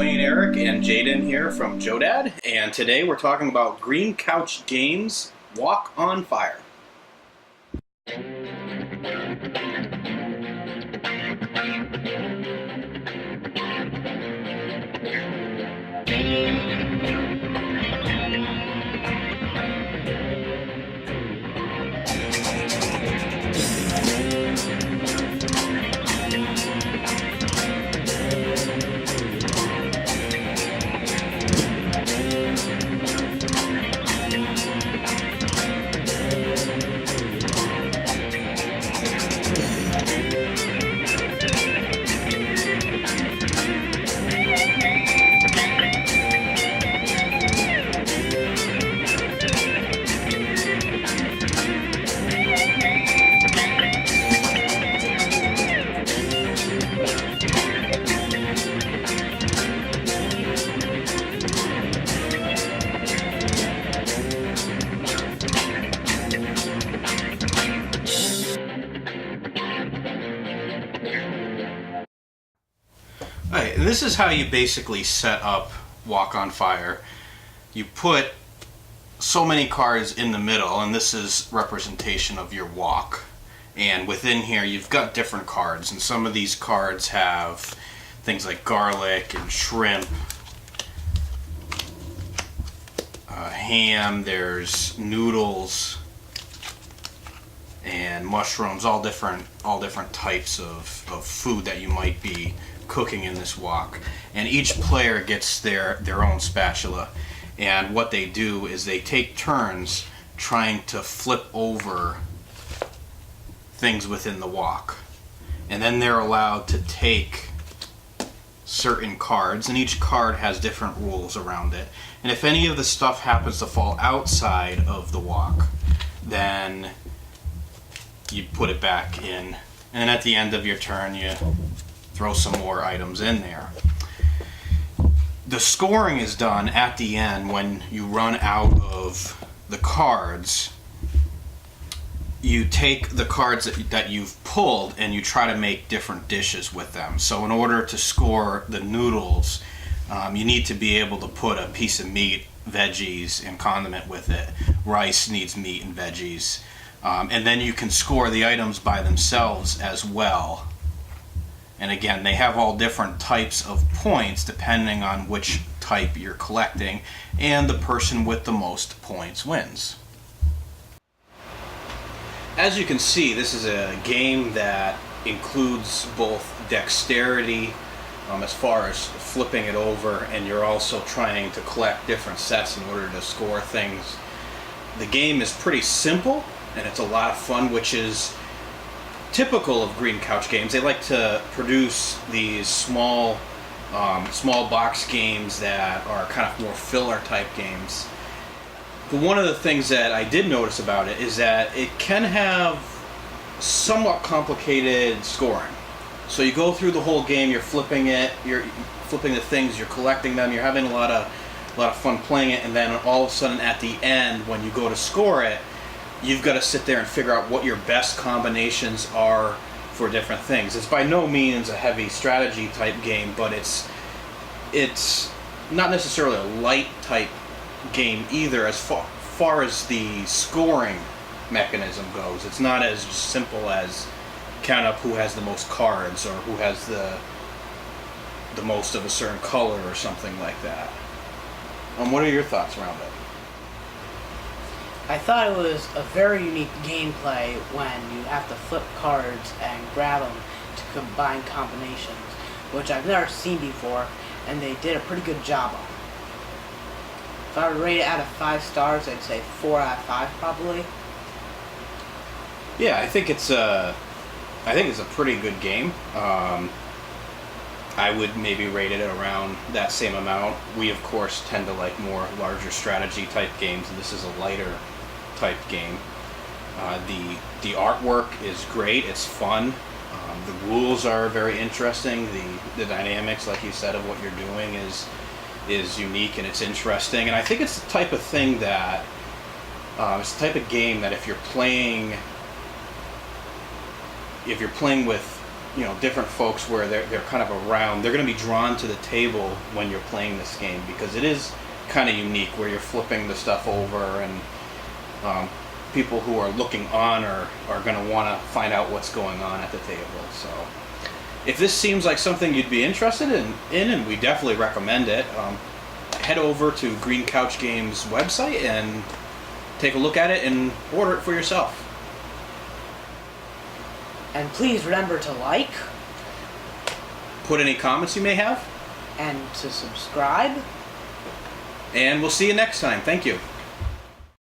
Erik and Jayden here from JODAD, and today we're talking about Green Couch Games Walk on Fire. Alright, and this is how you basically set up Walk on Fire. You put so many cards in the middle, and this is representation of your walk. And within here you've got different cards, and some of these cards have things like garlic and shrimp, ham, there's noodles and mushrooms, all different types of food that you might be cooking in this walk. And each player gets their own spatula, and what they do is they take turns trying to flip over things within the walk, and then they're allowed to take certain cards, and each card has different rules around it. And if any of the stuff happens to fall outside of the walk, then you put it back in, and at the end of your turn you throw some more items in there. The scoring is done at the end when you run out of the cards. You take the cards that you've pulled and you try to make different dishes with them. So in order to score the noodles, you need to be able to put a piece of meat, veggies, and condiment with it. Rice needs meat and veggies. And then you can score the items by themselves as well. And again, they have all different types of points depending on which type you're collecting, and the person with the most points wins. As you can see, this is a game that includes both dexterity as far as flipping it over, and you're also trying to collect different sets in order to score things. The game is pretty simple and it's a lot of fun, which is typical of Green Couch Games. They like to produce these small box games that are kind of more filler type games. But one of the things that I did notice about it is that it can have somewhat complicated scoring. So you go through the whole game, you're flipping it, you're flipping the things, you're collecting them, you're having a lot of fun playing it, and then all of a sudden at the end, when you go to score it, you've got to sit there and figure out what your best combinations are for different things. It's by no means a heavy strategy type game, but it's not necessarily a light type game either as far as the scoring mechanism goes. It's not as simple as count up who has the most cards or who has the most of a certain color or something like that. What are your thoughts around it? I thought it was a very unique gameplay when you have to flip cards and grab them to combine combinations, which I've never seen before, and they did a pretty good job on. If I were to rate it out of 5 stars, I'd say 4 out of 5 probably. Yeah, I think it's a pretty good game. I would maybe rate it around that same amount. We of course tend to like more larger strategy type games, and this is a lighter type game. The artwork is great. It's fun. The rules are very interesting. The dynamics, like you said, of what you're doing is unique and it's interesting. And I think it's the type of thing that it's the type of game that if you're playing with different folks where they're kind of around. They're going to be drawn to the table when you're playing this game because it is kind of unique where you're flipping the stuff over, and people who are looking on are going to want to find out what's going on at the table. So if this seems like something you'd be interested in and we definitely recommend it, head over to Green Couch Games website and take a look at it and order it for yourself. And please remember to like. Put any comments you may have. And to subscribe. And we'll see you next time. Thank you.